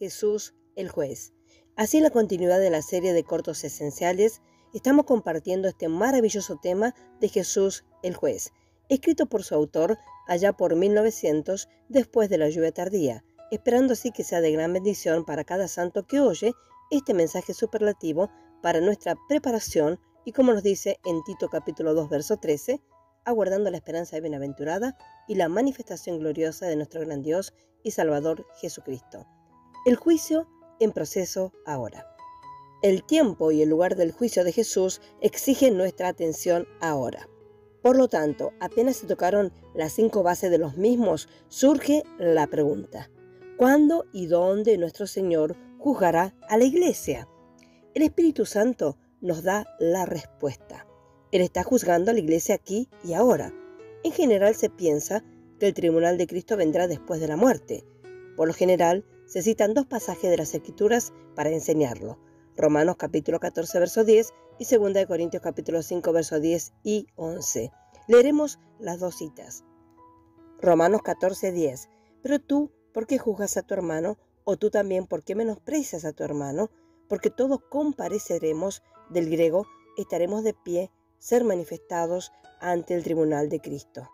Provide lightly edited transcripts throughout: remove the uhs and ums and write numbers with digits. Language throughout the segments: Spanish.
Jesús el juez. Así, en la continuidad de la serie de cortos esenciales, estamos compartiendo este maravilloso tema de Jesús el juez, escrito por su autor allá por 1900, después de la lluvia tardía, esperando así que sea de gran bendición para cada santo que oye este mensaje superlativo para nuestra preparación y, como nos dice en Tito capítulo 2, verso 13, aguardando la esperanza bienaventurada y la manifestación gloriosa de nuestro gran Dios y Salvador Jesucristo. El juicio en proceso ahora. El tiempo y el lugar del juicio de Jesús exigen nuestra atención ahora. Por lo tanto, apenas se tocaron las 5 bases de los mismos, surge la pregunta: ¿cuándo y dónde nuestro Señor juzgará a la iglesia? El Espíritu Santo nos da la respuesta. Él está juzgando a la iglesia aquí y ahora. En general se piensa que el tribunal de Cristo vendrá después de la muerte. Por lo general, se citan 2 pasajes de las Escrituras para enseñarlo: Romanos capítulo 14, verso 10 y 2 Corintios capítulo 5, verso 10 y 11. Leeremos las 2 citas. Romanos 14, 10. Pero tú, ¿por qué juzgas a tu hermano? O tú también, ¿por qué menosprecias a tu hermano? Porque todos compareceremos, del griego, estaremos de pie, ser manifestados ante el tribunal de Cristo.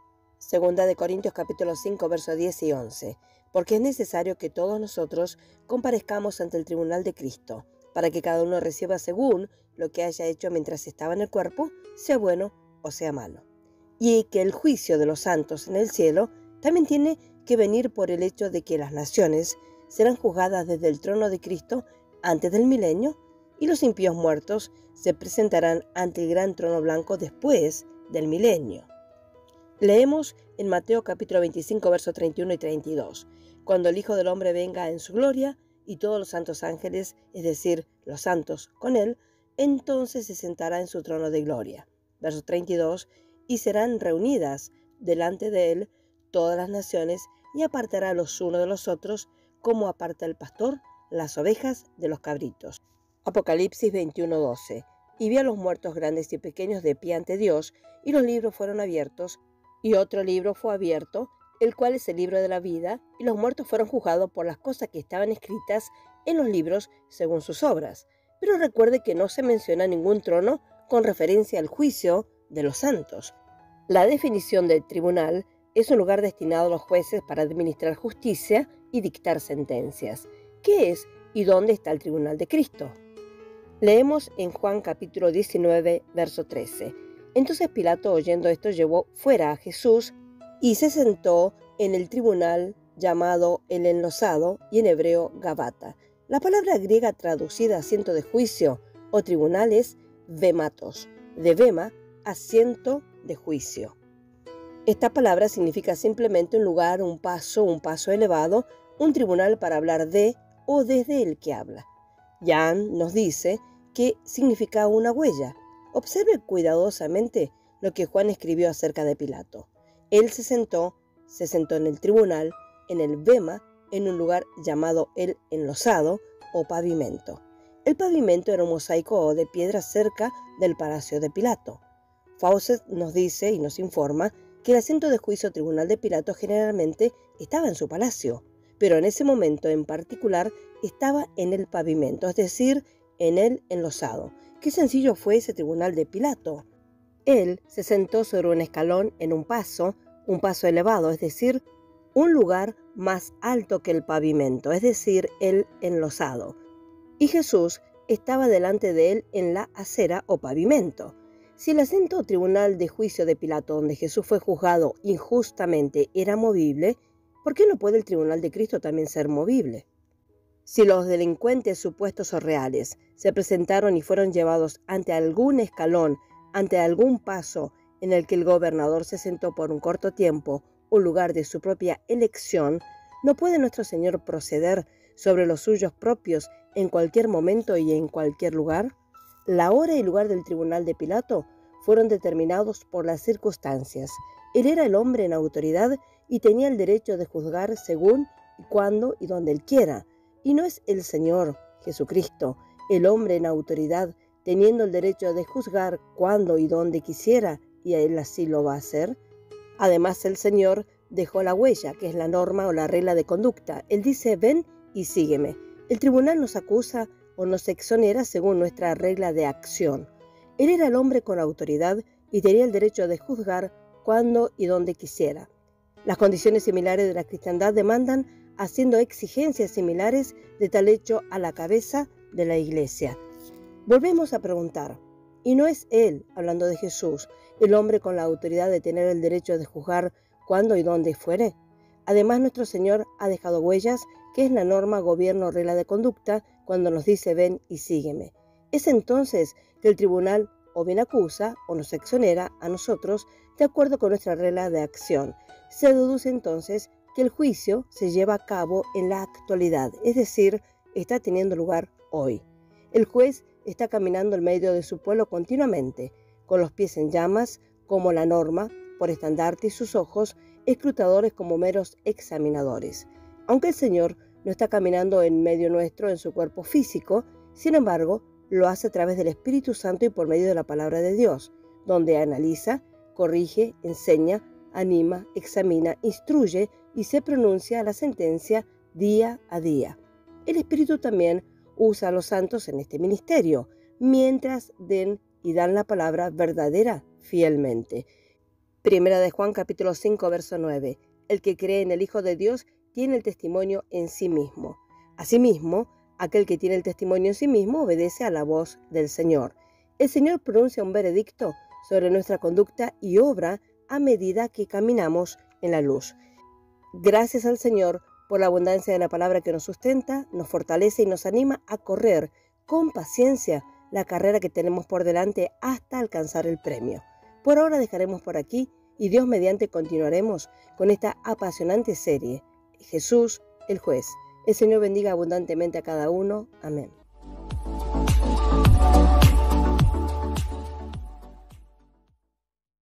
2 Corintios capítulo 5, verso 10 y 11. Porque es necesario que todos nosotros comparezcamos ante el tribunal de Cristo, para que cada uno reciba según lo que haya hecho mientras estaba en el cuerpo, sea bueno o sea malo. Y que el juicio de los santos en el cielo también tiene que venir por el hecho de que las naciones serán juzgadas desde el trono de Cristo antes del milenio, y los impíos muertos se presentarán ante el gran trono blanco después del milenio. Leemos en Mateo capítulo 25, versos 31 y 32. Cuando el Hijo del Hombre venga en su gloria, y todos los santos ángeles, es decir, los santos con él, entonces se sentará en su trono de gloria. Verso 32. Y serán reunidas delante de él todas las naciones, y apartará los unos de los otros, como aparta el pastor las ovejas de los cabritos. Apocalipsis 21, 12. Y vi a los muertos grandes y pequeños de pie ante Dios, y los libros fueron abiertos, y otro libro fue abierto, el cual es el libro de la vida, y los muertos fueron juzgados por las cosas que estaban escritas en los libros según sus obras. Pero recuerde que no se menciona ningún trono con referencia al juicio de los santos. La definición del tribunal es un lugar destinado a los jueces para administrar justicia y dictar sentencias. ¿Qué es y dónde está el tribunal de Cristo? Leemos en Juan capítulo 19, verso 13. Entonces Pilato, oyendo esto, llevó fuera a Jesús y se sentó en el tribunal llamado el enlosado, y en hebreo Gabata. La palabra griega traducida asiento de juicio o tribunal es vematos, de vema, asiento de juicio. Esta palabra significa simplemente un lugar, un paso elevado, un tribunal para hablar de o desde el que habla. Jan nos dice que significa una huella. Observe cuidadosamente lo que Juan escribió acerca de Pilato. Él se sentó en el tribunal, en el vema, en un lugar llamado el enlosado o pavimento. El pavimento era un mosaico de piedra cerca del palacio de Pilato. Fawcett nos dice y nos informa que el asiento de juicio tribunal de Pilato generalmente estaba en su palacio, pero en ese momento en particular estaba en el pavimento, es decir, en el enlosado. Qué sencillo fue ese tribunal de Pilato. Él se sentó sobre un escalón en un paso elevado, es decir, un lugar más alto que el pavimento, es decir, el enlosado. Y Jesús estaba delante de él en la acera o pavimento. Si el asiento tribunal de juicio de Pilato, donde Jesús fue juzgado injustamente, era movible, ¿por qué no puede el tribunal de Cristo también ser movible? Si los delincuentes supuestos o reales se presentaron y fueron llevados ante algún escalón, ante algún paso en el que el gobernador se sentó por un corto tiempo, un lugar de su propia elección, ¿no puede nuestro Señor proceder sobre los suyos propios en cualquier momento y en cualquier lugar? La hora y lugar del tribunal de Pilato fueron determinados por las circunstancias. Él era el hombre en autoridad y tenía el derecho de juzgar según y cuando y donde él quiera. Y no es el Señor Jesucristo, el hombre en autoridad, teniendo el derecho de juzgar cuando y donde quisiera, y él así lo va a hacer. Además, el Señor dejó la huella, que es la norma o la regla de conducta. Él dice: ven y sígueme. El tribunal nos acusa o nos exonera según nuestra regla de acción. Él era el hombre con autoridad y tenía el derecho de juzgar cuando y donde quisiera. Las condiciones similares de la cristiandad demandan haciendo exigencias similares de tal hecho a la cabeza de la Iglesia. Volvemos a preguntar, ¿y no es Él, hablando de Jesús, el hombre con la autoridad de tener el derecho de juzgar cuando y donde fuere? Además, nuestro Señor ha dejado huellas, que es la norma, gobierno, regla de conducta, cuando nos dice ven y sígueme. Es entonces que el tribunal o bien acusa o nos exonera a nosotros de acuerdo con nuestra regla de acción. Se deduce entonces que el juicio se lleva a cabo en la actualidad, es decir, está teniendo lugar hoy. El juez está caminando en medio de su pueblo continuamente, con los pies en llamas, como la norma, por estandarte, y sus ojos escrutadores como meros examinadores. Aunque el Señor no está caminando en medio nuestro en su cuerpo físico, sin embargo, lo hace a través del Espíritu Santo y por medio de la palabra de Dios, donde analiza, corrige, enseña, anima, examina, instruye y se pronuncia la sentencia día a día. El Espíritu también usa a los santos en este ministerio, mientras den y dan la palabra verdadera fielmente. Primera de Juan capítulo 5 verso 9. El que cree en el Hijo de Dios tiene el testimonio en sí mismo. Asimismo, aquel que tiene el testimonio en sí mismo obedece a la voz del Señor. El Señor pronuncia un veredicto sobre nuestra conducta y obra a medida que caminamos en la luz. Gracias al Señor por la abundancia de la palabra que nos sustenta, nos fortalece y nos anima a correr con paciencia la carrera que tenemos por delante hasta alcanzar el premio. Por ahora dejaremos por aquí y Dios mediante continuaremos con esta apasionante serie, Jesús el Juez. El Señor bendiga abundantemente a cada uno. Amén.